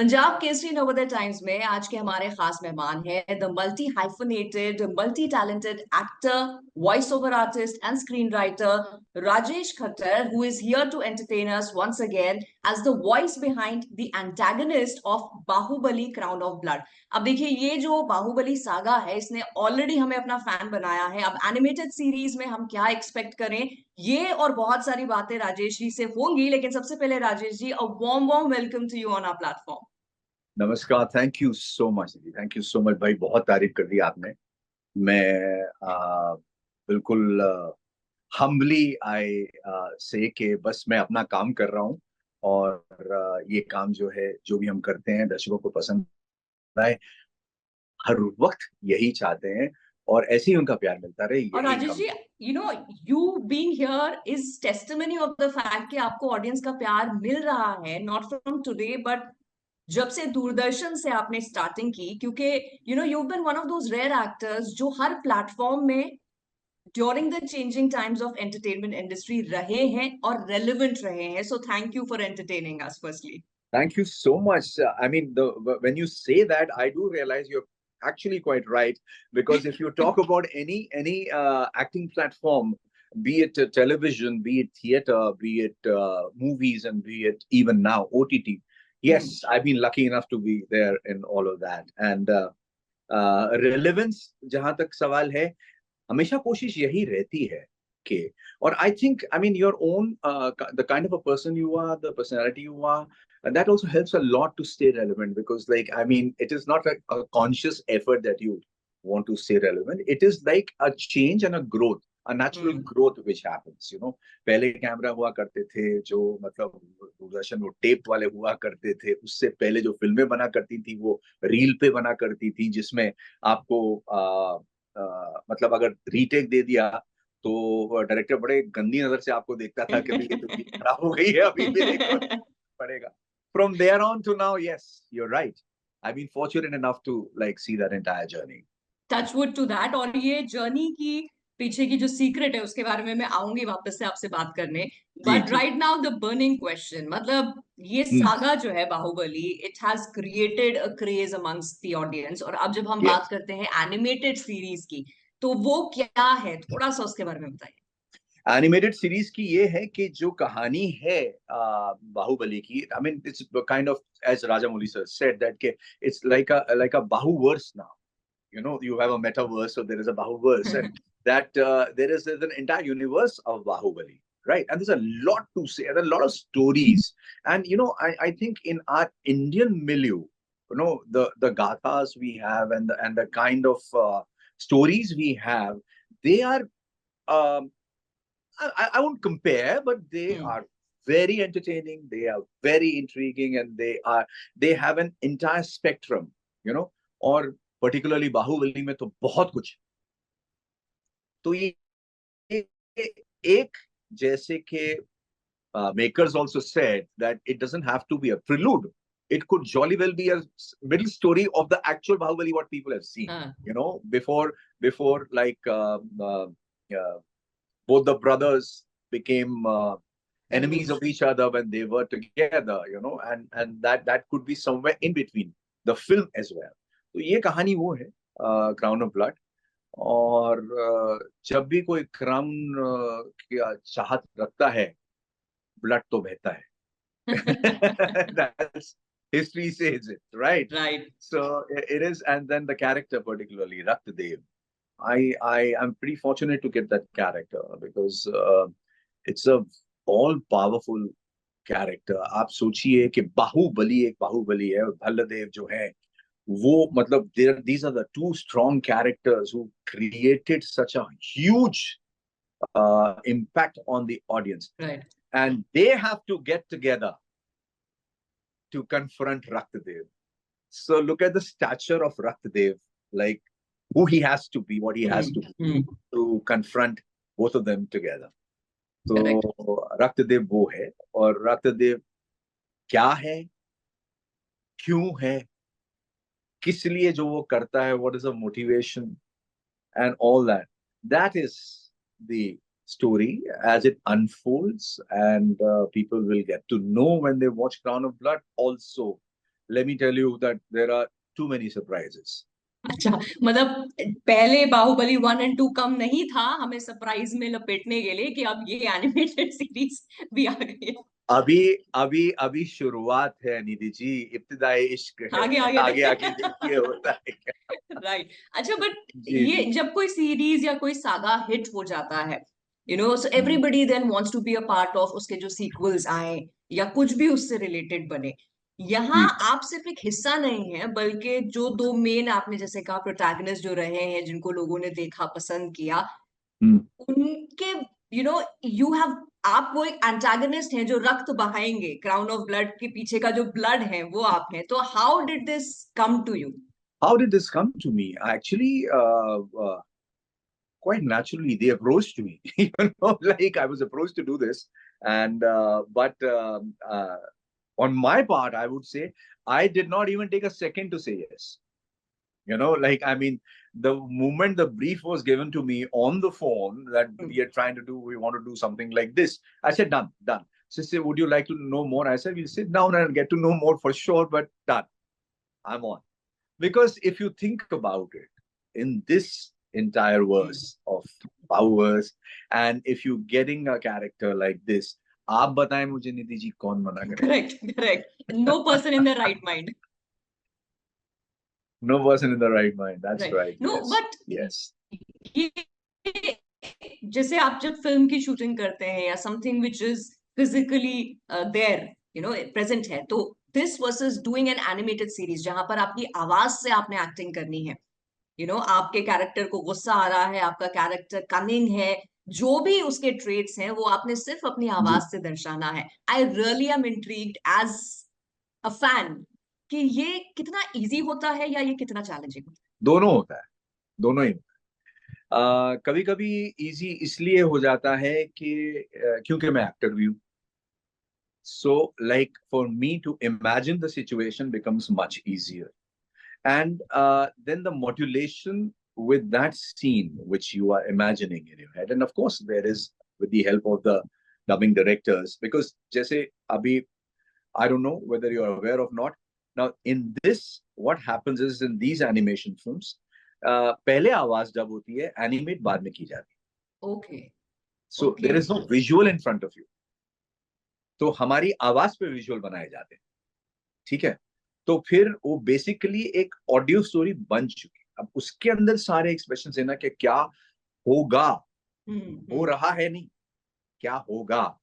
Punjab Kesari Navodaya times में आज के हमारे खास मेहमान हैं the multi hyphenated multi talented actor voice over artist and screen writer Rajesh Khattar who is here to entertain us once again as the voice behind the antagonist of Baahubali crown of blood. अब देखिए, ये जो बाहुबली सागा है इसने already हमें अपना fan बनाया है। अब एनिमेटेड सीरीज में हम क्या एक्सपेक्ट करें, ये और बहुत सारी बातें राजेश जी से होंगी। लेकिन सबसे पहले Rajesh ji, a warm warm welcome to you on our platform. नमस्कार। Thank you so much ji. Thank you so much भाई, बहुत तारीफ कर दी आपने। मैं बिल्कुल हम्बली आई से कि बस मैं अपना काम कर रहा हूँ और ये काम जो है, जो भी हम करते हैं, दर्शकों को पसंद आए। हर वक्त यही चाहते हैं और ऐसे ही उनका प्यार मिलता रहे, और यही राजेश हम। जी, you being here is testimony of the fact कि आपको ऑडियंस का प्यार मिल रहा है, नॉट फ्रॉम टुडे बट जब से दूरदर्शन से आपने स्टार्टिंग की। क्योंकि you been one of those rare actors जो हर प्लेटफॉर्म में during the changing times of entertainment industry रहे हैं और रेलिवेंट रहे हैं। So thank you for entertaining us firstly. Thank you so much. I mean, when you say that, I do realize you're actually quite right. Because if you talk about any acting platform, be it television, be it theater, be it movies, and be it even now OTT, yes, I've been lucky enough to be there in all of that. And relevance, जहां तक सवाल है, हमेशा कोशिश यही रहती है कि, और I think, I mean, your own the kind of a person you are, the personality you are, and that also helps a lot to stay relevant. Because, like, I mean, it is not a conscious effort that you want to stay relevant. It is like a change and a growth, a natural growth which happens, you know. पहले camera हुआ करते थे जो, मतलब दूरदर्शन वो tape वाले हुआ करते थे। उससे पहले जो फिल्में बना करती थी वो रील पे बना करती थी, जिसमें आपको मतलब अगर रीटेक दे दिया तो डायरेक्टर बड़े गंदी नजर से आपको देखता था कि भाई ये तो चीज खराब हो गई है, अभी भी देखो पड़ेगा। From there on to now, yes, you're right. I've been fortunate enough to like see that entire journey. Touch wood to that. और ये जर्नी की पीछे की जो सीक्रेट है उसके बारे में मैं आऊंगी वापस से आपसे बात करने। जी बट जी। Right now the burning question, मतलब ये हम्म। सागा जो है Baahubali, it has created a craze amongst the audience. और अब जब हम बात Yes. करते हैं एनिमेटेड सीरीज की, तो वो क्या है, थोड़ा सा उसके बारे में बताइए। एनिमेटेड सीरीज की ये है कि जो कहानी है बाहुबली की, I mean, it's kind of, as Rajamouli sir said that के, it's like a Bahuverse now. You know, you have a metaverse, so there is a Bahuverse, and that there is an entire universe of Bahubali, right? And there's a lot to say and a lot of stories. And you know, I think in our Indian milieu, you know, the gathas we have and the kind of stories we have, they are, um, I won't compare, but they are very entertaining, they are very intriguing, and they have an entire spectrum, you know. और particularly Baahubali में तो बहुत कुछ। तो ये एक, जैसे कि makers also said that it doesn't have to be a prelude. It could jolly well be a middle story of the actual Bahubali what people have seen. You know, before like both the brothers became enemies of each other when they were together. You know, and that could be somewhere in between the film as well. तो ये कहानी वो है, crown of blood. और जब भी कोई crown की चाहत रखता है, ब्लड तो बहता है। That's history says it, right? Right. So it is, and then the character, particularly Raktadev, I am pretty fortunate to get that character because it's a all powerful character. आप सोचिए कि बाहुबली एक बाहुबली है और भल्लदेव जो है वो, मतलब these are the two strong characters who created such a huge impact on the audience, right. and they have to get together to confront Raktadev. So look at the stature of Raktadev, like who he has to be, what he has to confront both of them together. Correct. तो रक्तदेव वो है, और रक्तदेव क्या है, क्यों है, किस लिए जो वो करता है, what is the motivation and all that. That is the story as it unfolds, and people will get to know when they watch Crown of Blood. Also, let me tell you that there are too many surprises. अच्छा, मतलब पहले बाहुबली 1 और 2 कम नहीं था हमें surprise में लपेटने के लिए कि अब ये एनिमेटेड सीरीज भी आ गई है। अभी अभी अभी शुरुआत है निधि जी, इब्तिदाई इश्क है, आगे आगे आगे आगे देखिए होता है क्या। राइट। अच्छा, बट जी ये जी। जब कोई सीरीज या कोई सागा हिट हो जाता है, you know, so everybody then wants to be a part of उसके जो सीक्वल्स आए या कुछ भी उससे रिलेटेड बने। यहाँ जी। आप सिर्फ एक हिस्सा नहीं है, बल्कि जो दो मेन आपने जैसे कहा प्रोटैगनिस्ट जो रहे हैं, जिनको लोगों ने देखा पसंद किया, हम्म। उनके यू नो यू हैव आप वो एक एंटागनिस्ट हैं जो रक्त बहाएंगे, क्राउन ऑफ ब्लड के पीछे का जो ब्लड है वो आप हैं। तो how did this come to you? How did this come to me? Actually, quite naturally, they approached me. You know, like I was approached to do this, and on my part, I would say I did not even take a second to say yes. You know, like I mean, the moment the brief was given to me on the phone that we are trying to do, we want to do something like this, I said, done, done. She said, would you like to know more? I said, we'll sit down and get to know more for sure, but done. I'm on. Because if you think about it, in this entire verse of powers, and if you're getting a character like this, आप बताएं मुझे निधि जी कौन मना करे? Correct correct, no person in the right mind. No person in the right mind. That's right, right. No Yes. But Yes. ये जैसे आप जब फिल्म की शूटिंग करते हैं या something which is physically there, you know, present है, तो this versus doing an animated series जहां पर आपकी आवाज से आपने एक्टिंग करनी है, यू नो, आपके कैरेक्टर को गुस्सा आ रहा है, आपका कैरेक्टर कनिंग है, जो भी उसके ट्रेट्स हैं वो आपने सिर्फ अपनी आवाज जी। से दर्शाना है। I really am intrigued as a fan कि ये कितना इजी होता है या ये कितना चैलेंजिंग होता दोनों होता है, दोनों ही। कभी कभी इजी इसलिए हो जाता है कि क्योंकि मैं एक्टर भी हूँ. So, like for me to imagine the situation becomes much easier. And then the modulation with that scene which you are imagining in your head. And of course, there is with the help of the dubbing directors, because जैसे अभी, I don't know whether you are aware or not. Now, in this, what happens is in these animation films, पहले आवाज dub होती है, animate बाद में की जाती है? Okay So there okay is no visual in front of you. तो हमारी आवाज पे विजुअल बनाए जाते हैं, ठीक है. तो फिर वो बेसिकली एक ऑडियो स्टोरी बन चुकी. अब उसके अंदर सारे एक्सप्रेशन देना कि क्या होगा, हो रहा है नहीं, क्या होगा,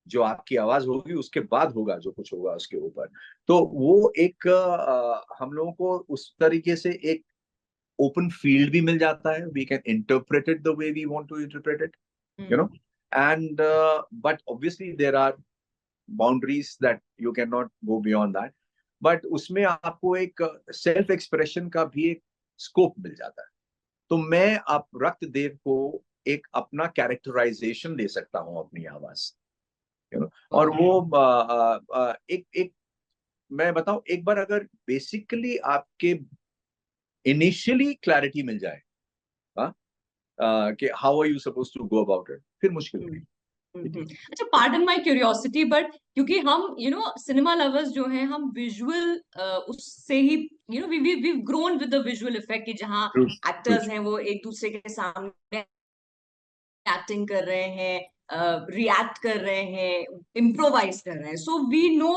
जो आपकी आवाज होगी उसके बाद होगा जो कुछ होगा उसके ऊपर. तो वो एक हम लोगों को उस तरीके से एक ओपन फील्ड भी मिल जाता है. We can interpret it the way we want to interpret it, you know. And but obviously there are boundaries that you cannot go beyond that, but उसमें आपको एक सेल्फ एक्सप्रेशन का भी एक स्कोप मिल जाता है. तो मैं आप रक्तदेव को एक अपना कैरेक्टराइजेशन दे सकता हूँ अपनी आवाज, you know. और वो एक एक मैं बताऊं, एक बार अगर बेसिकली आपके इनिशियली क्लैरिटी मिल जाए, हाँ, कि how are you suppose to go about it, फिर मुश्किल नहीं. अच्छा, पार्डन माय क्यूरियोसिटी, बट क्योंकि हम यू नो सिनेमा लवर्स जो हैं, हम विजुअल उससे ही you know we grown with the visual effect कि जहाँ True, true. एक्टर्स हैं वो एक दूसरे के सामने एक्टिंग कर रहे हैं, रिएक्ट कर रहे हैं, इम्प्रोवाइज कर रहे हैं, so we know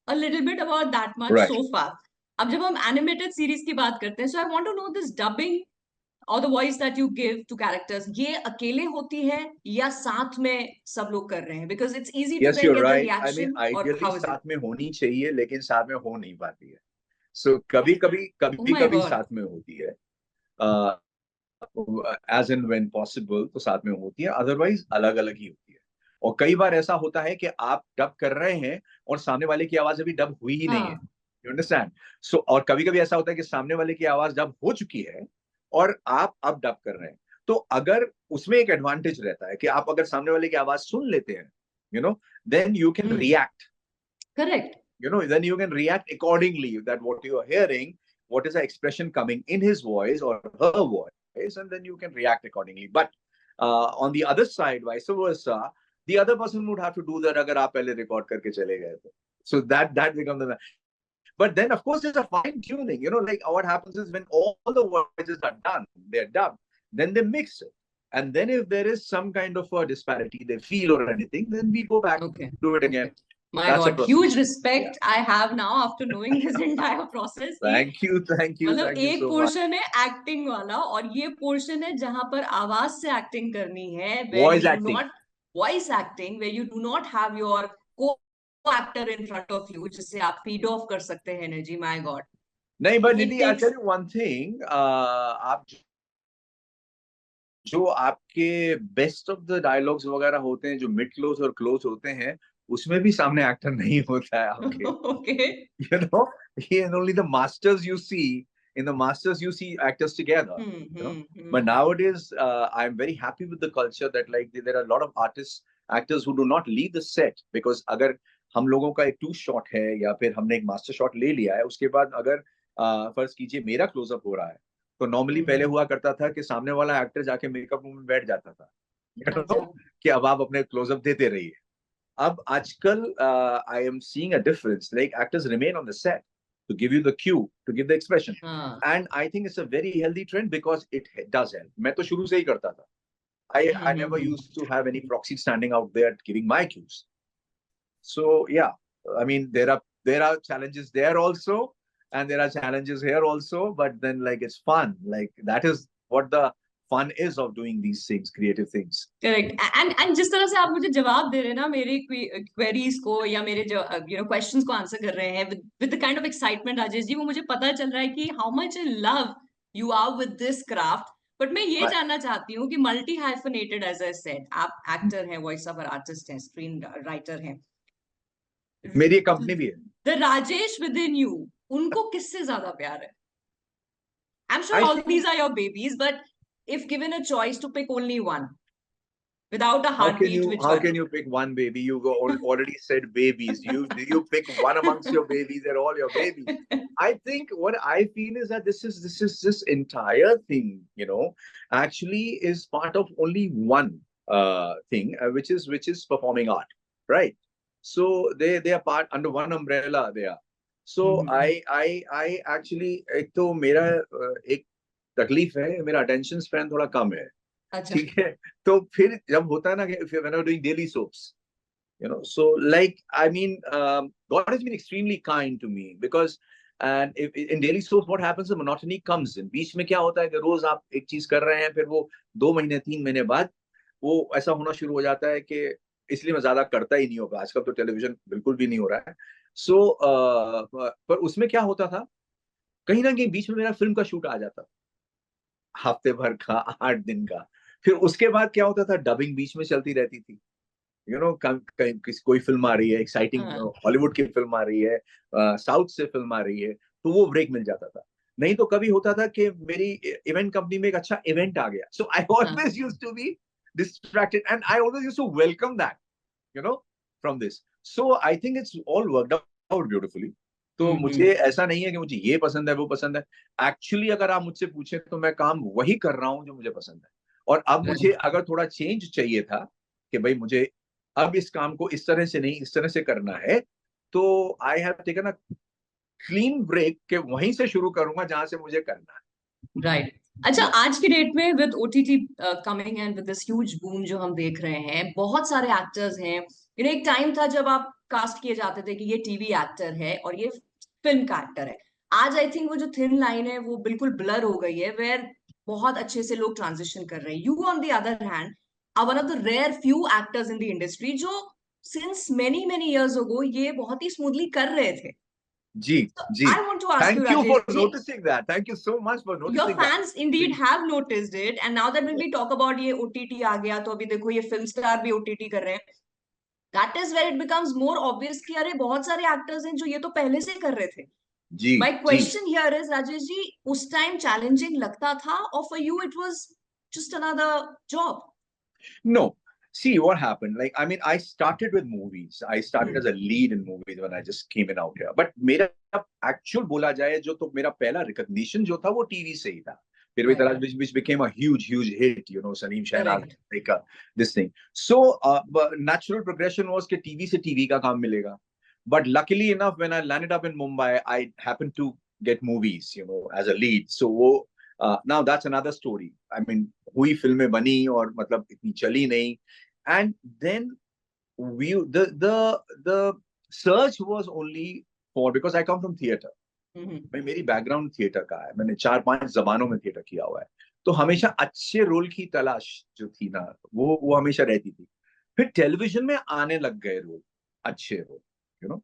a little bit about that much Right. So far. अब जब हम एनिमेटेड सीरीज की बात करते हैं, so I want to know this dubbing और the voice that you give to characters, ये अकेले होती है या साथ में सब लोग कर रहे हैं? Because it's easy to Yes, then you're get the right. I mean, reaction, और ideally हाउ इज इट? साथ में होनी चाहिए, लेकिन साथ में हो नहीं पाती है. So कभी कभी ओह कभी माय कभी गॉड। साथ में होती है, as and when possible तो साथ में होती है, otherwise अलग अलग ही होती है. और कई बार ऐसा होता है कि आप डब कर रहे हैं और सामने वाले की आवाज अभी डब हुई ही नहीं है. हाँ यू अंडरस्टैंड. सो और कभी कभी ऐसा होता है कि सामने वाले की आवाज डब हो चुकी है और आप अब डब कर रहे हैं. तो अगर उसमें एक एडवांटेज रहता है कि आप अगर सामने वाले की आवाज सुन लेते हैं, you know, then you can react. Correct. You know, then you can react accordingly, that what you are hearing, what is the expression coming in his voice or her voice, and then you can react accordingly. But on the other side, vice versa, the other person would have to do that agar aap pehle record karke chale gaye to. So that becomes the. But then, of course, there's a fine tuning. You know, like what happens is when all the voices are done, they're dubbed, then they mix it. And then if there is some kind of a disparity they feel or anything, then we go back Okay. do it again. My That's a God, process. huge respect I have now after knowing this entire process. Thank you मतलब एक so much. Portion है acting वाला और ये portion है जहां पर आवाज से एक्टिंग करनी है, Voice acting. Voice acting, where you do not have your co-actor in front of you जिससे आप feed off कर सकते हैं एनर्जी. My God. नहीं, but It Nidhi, I'll takes- tell you one thing. आप जो आपके बेस्ट ऑफ द डायलॉग्स वगैरह होते हैं जो मिड क्लोज और क्लोज होते हैं, उसमें भी सामने एक्टर नहीं होता है आपके. Okay. You know, and only the masters you see. In the masters you see actors together. You know, but nowadays I'm very happy with the culture that like there are a lot of artists, actors who do not leave the set because अगर हम लोगों का एक 2 shot है या फिर हमने एक मास्टर शॉट ले लिया है, उसके बाद अगर फर्ज कीजिए मेरा क्लोजअप हो रहा है, तो नॉर्मली पहले हुआ करता था कि सामने वाला एक्टर जाके मेकअप रूम में बैठ जाता था, you know, कि अब आप अपने क्लोजअप देते रहिए. अब आजकल I am seeing a difference. Like actors remain on the set to give you the cue, to give the expression, and I think it's a very healthy trend because it does help. मैं तो शुरू से ही करता था. I never used to have any proxy standing out there giving my cues. So yeah, I mean there are challenges there also, and there are challenges here also. But then like it's fun. Like that is what the fun is of doing these things, creative things. Correct. And जिस तरह से आप मुझे जवाब दे रहे हैं ना मेरे क्वेरीज को या मेरे जो क्वेश्चंस को आंसर कर रहे हैं with the kind of excitement, Rajesh ji, वो मुझे पता चल रहा है कि how much in love you are with this craft. But मैं ये जानना चाहती हूँ कि multi hyphenated, as I said, आप एक्टर हैं, वॉइस ओवर आर्टिस्ट हैं, स्क्रीन राइटर हैं, मेरी कंपनी भी है. The Rajesh within you, उनको किससे ज्यादा प्यार है? I am sure all these are your babies, but if given a choice to pick only one without a heartbeat, how can you pick one baby? You already said babies. You pick one amongst your babies. They're all your babies. I think what I feel is that this entire thing, you know, actually is part of only one thing, which is performing art, right? So they are part under one umbrella. They are. So I actually, एक तो मेरा एक तकलीफ है, मेरा attention span थोड़ा कम है. ठीक है, तो फिर जब होता है ना कि when I'm doing daily soaps, you know, so like I mean God has been extremely kind to me because and if in daily soaps what happens, the monotony comes in. बीच में क्या होता है कि रोज आप एक चीज कर रहे हैं, फिर वो 2 महीने 3 महीने बाद वो ऐसा होना शुरू हो जाता है कि इसलिए मैं ज्यादा करता ही नहीं होगा. आजकल तो टेलीविजन बिल्कुल भी नहीं हो रहा है. सो पर उसमें क्या होता था, कहीं ना कहीं बीच में मेरा फिल्म का शूट आ जाता, हफ्ते भर का, 8 दिन का. फिर उसके बाद क्या होता था, डबिंग बीच में चलती रहती थी. यू नो, कोई फिल्म आ रही है, एक्साइटिंग हॉलीवुड की फिल्म आ रही है, साउथ से फिल्म आ रही है, तो वो ब्रेक मिल जाता था. नहीं तो कभी होता था कि मेरी इवेंट कंपनी में एक अच्छा इवेंट आ गया, so I always used to be distracted and I always used to welcome that, you know, from this. So I think it's all worked out beautifully. तो मुझे ऐसा नहीं है कि मुझे ये पसंद है वो पसंद है. एक्चुअली अगर आप मुझसे पूछे तो मैं काम वही कर रहा हूँ जो मुझे पसंद है. और अब मुझे अगर थोड़ा चेंज चाहिए था कि भाई मुझे अब इस काम को इस तरह से नहीं इस तरह से करना है, तो I have taken a clean break के वहीं से शुरू करूंगा जहां से मुझे करना है. राइट. अच्छा, आज की डेट में with OTT coming and with this huge boom जो हम देख रहे हैं, बहुत सारे एक्टर्स हैं. एक टाइम था जब आप कास्ट किए जाते थे कि ये टीवी एक्टर है और ये फिल्म का एक्टर है. आज आई थिंक वो जो थिन लाइन है वो बिल्कुल ब्लर हो गई है, वेयर बहुत अच्छे से लोग ट्रांजिशन कर रहे हैं. You on the other hand are one of the rare few actors in the industry जो since many many years ago ये बहुत ही स्मूथली कर रहे थे. जी, जी. I want to ask Thank you, you Rajesh for noticing that. Thank you so much for noticing your that. fans indeed have noticed it, and now that when we talk about ये OTT आ गया, तो अभी देखो ये film star भी OTT कर रहे हैं. That is where it becomes more obvious कि अरे बहुत सारे actors हैं जो ये तो पहले से कर रहे थे. जी. My question here is, Rajesh ji, उस time challenging लगता था, or for you it was just another job? No. See what happened. Like, I mean, I started with movies. I started as a lead in movies when I just came in out here. But मेरा actual बोला जाए जो तो मेरा पहला recognition जो था वो टीवी से ही था. फिर भी तलाश which became a huge hit, you know, Salim Shahnaz, like this thing. So natural progression was कि टीवी से टीवी का काम मिलेगा. But luckily enough, when I landed up in Mumbai, I happened to get movies, as a lead. So now that's another story. I mean, हुई फिल्में बनी और मतलब इतनी चली नहीं. And then we the search was only for, because I come from theater. मेरी background theatre का है, मैंने 4-5 जबानों में थिएटर किया हुआ है. तो हमेशा अच्छे रोल की तलाश जो थी ना, वो हमेशा रहती थी. फिर टेलीविजन में आने लग गए रोल, अच्छे रोल, यू नो.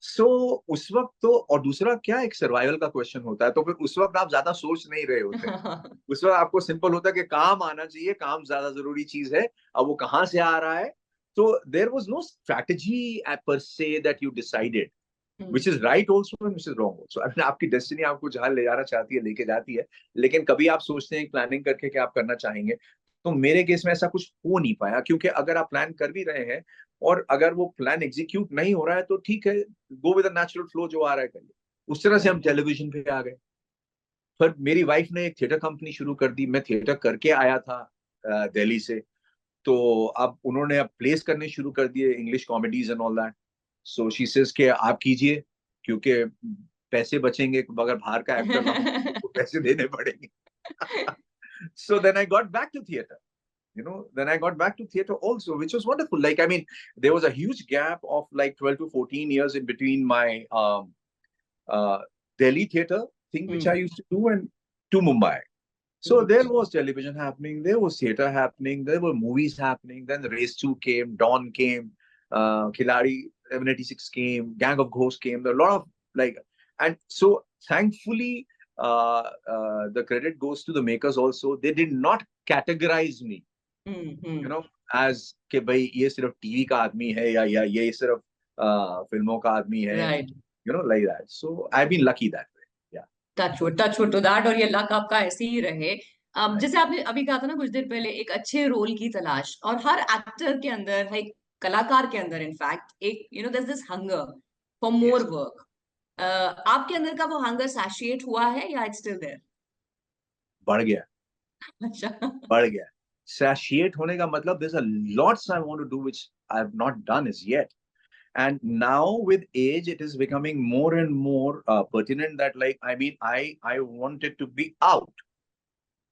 सो उस वक्त तो, और दूसरा क्या, एक सर्वाइवल का क्वेश्चन होता है, तो फिर उस वक्त आप ज्यादा सोच नहीं रहे होते. उस वक्त आपको सिंपल होता है कि काम आना चाहिए, काम ज्यादा जरूरी चीज है. अब वो कहाँ से आ रहा है. तो देयर वाज नो स्ट्रैटेजी पर say that you decided, which is right also and which is wrong also. I mean, आपकी डेस्टिनी आपको जहां ले जाना चाहती है लेके जाती है, लेकिन कभी आप सोचते हैं प्लानिंग करके कि आप करना चाहेंगे. तो मेरे केस में ऐसा कुछ हो नहीं पाया, क्योंकि अगर आप प्लान कर भी रहे हैं और अगर वो प्लान एग्जीक्यूट नहीं हो रहा है तो ठीक है, go with the natural flow, जो आ रहा है करिए. उस तरह से हम टेलीविजन पे आ गए. फिर मेरी वाइफ ने एक थिएटर कंपनी शुरू कर दी. मैं थिएटर करके आया था दिल्ली से. तो अब उन्होंने अब प्लेस करने शुरू कर दिए, English comedies and all that. So she says कि आप कीजिए, क्योंकि पैसे बचेंगे, अगर बाहर का एक्टर लाऊं तो पैसे देने पड़ेंगे. So then I got back to theater. Then I got back to theater also, which was wonderful. Like, I mean, there was a huge gap of like 12 to 14 years in between my Delhi theater thing, which I used to do, and to Mumbai. So there was television happening, there was theater happening, there were movies happening. Then the Race 2 came, Dawn came, Khiladi 786 came, Gang of Ghosts came. There were a lot of like, and so thankfully, the credit goes to the makers also. They did not categorize me, as कि भाई ये सिर्फ TV का आदमी है या ये सिर्फ फिल्मों का आदमी है, right. Like that. So I've been lucky that way. Yeah. touch wood to that. और ये लक आपका ऐसे ही रहे. जैसे आपने अभी कहा था ना कुछ देर पहले, एक अच्छे रोल की तलाश, और हर एक्टर के अंदर, हर कलाकार के अंदर इनफैक्ट एक there's this hunger for more work. आपके अंदर का वो हंगर सैशिएट हुआ है या इट्स स्टिल देयर? बढ़ गया. अच्छा. बढ़ गया. Satiate होने का मतलब there's a lots I want to do which I have not done as yet. And now with age, it is becoming more and more pertinent that, like, I mean, I want it to be out.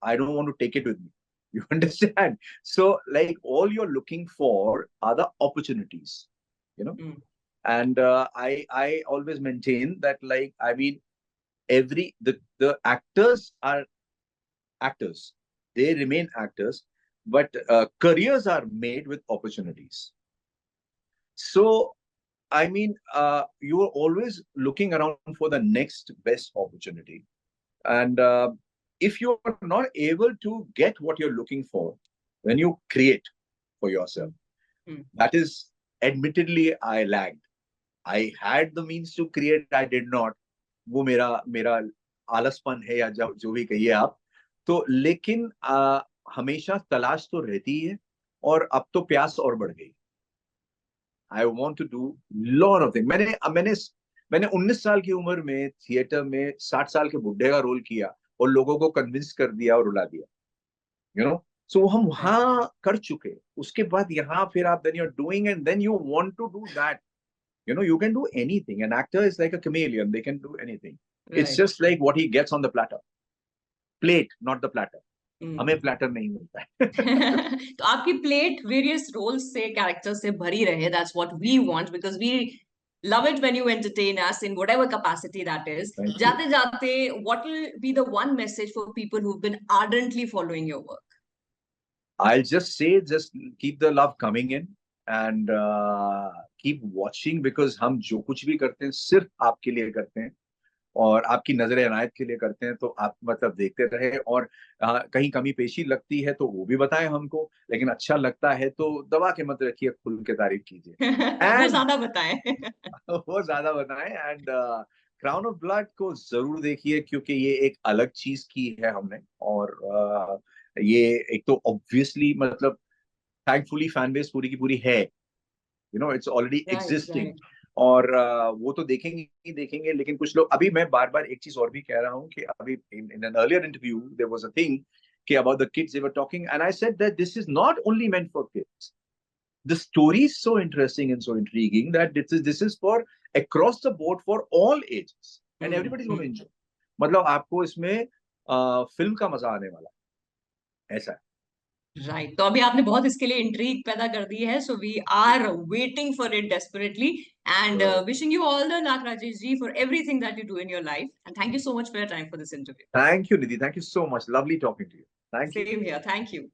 I don't want to take it with me. You understand? So, like, all you're looking for are the opportunities, And I always maintain that, like, I mean, the actors are actors. They remain actors, but careers are made with opportunities. So, I mean, you are always looking around for the next best opportunity. And if you are not able to get what you're looking for, when you create for yourself, that is, admittedly, I lagged. I had the means to create, I did not. वो मेरा आलसपन है या जो भी कहिए आप. तो लेकिन हमेशा तलाश तो रहती है, और अब तो प्यास और बढ़ गई. I want to do lot of things. मैंने 19 साल की उम्र में थिएटर में 60 साल के बुढ़े का रोल किया और लोगों को कन्विंस कर दिया और रुला दिया. So हम वहां कर चुके. उसके बाद यहाँ फिर आप then you're doing, and then you want to do that. You can do anything. An actor is like a chameleon. They can do anything. Right. It's just like what he gets on the platter. Plate, not the platter. हमें platter नहीं मिलता है. तो आपकी plate various roles से, characters से भरी रहे. That's what we want, because we love it when you entertain us in whatever capacity that is. जाते जाते, what will be the one message for people who've been ardently following your work? I'll just say, just keep the love coming in and keep watching, because हम जो कुछ भी करते हैं सिर्फ आपके लिए करते हैं और आपकी नजर इनायत के लिए करते हैं. तो आप मतलब देखते रहे, और कहीं कमी पेशी लगती है तो वो भी बताएं हमको, लेकिन अच्छा लगता है तो दबा के मत रखिए, खुल के तारीफ कीजिए. वो ज्यादा बताएं. वो ज्यादा बताएं. एंड क्राउन ऑफ ब्लड को जरूर देखिए, क्योंकि ये एक अलग चीज की है हमने. और ये एक तो ऑब्वियसली मतलब थैंकफुली फैन बेस पूरी की पूरी है. It's already existing. और वो तो देखेंगे ही देखेंगे. लेकिन कुछ लोग, अभी मैं बार बार एक चीज और भी कह रहा हूँ कि अभी in an earlier interview there was a thing कि about the kids they were talking, and I said that this is not only meant for kids. The story is so interesting and so intriguing that this is for across the board for all ages and everybody's going to enjoy. मतलब आपको इसमें film का मजा आने वाला है, ऐसा है. राइट, तो अभी आपने बहुत इसके लिए इंट्रीग पैदा कर दी है, so we are waiting for it desperately and wishing you all the luck Rajesh ji for everything that you do in your life and thank you so much for your time for this interview. Thank you, Nidhi. Thank you so much. Lovely talking to you. Thank you. Same here, thank you.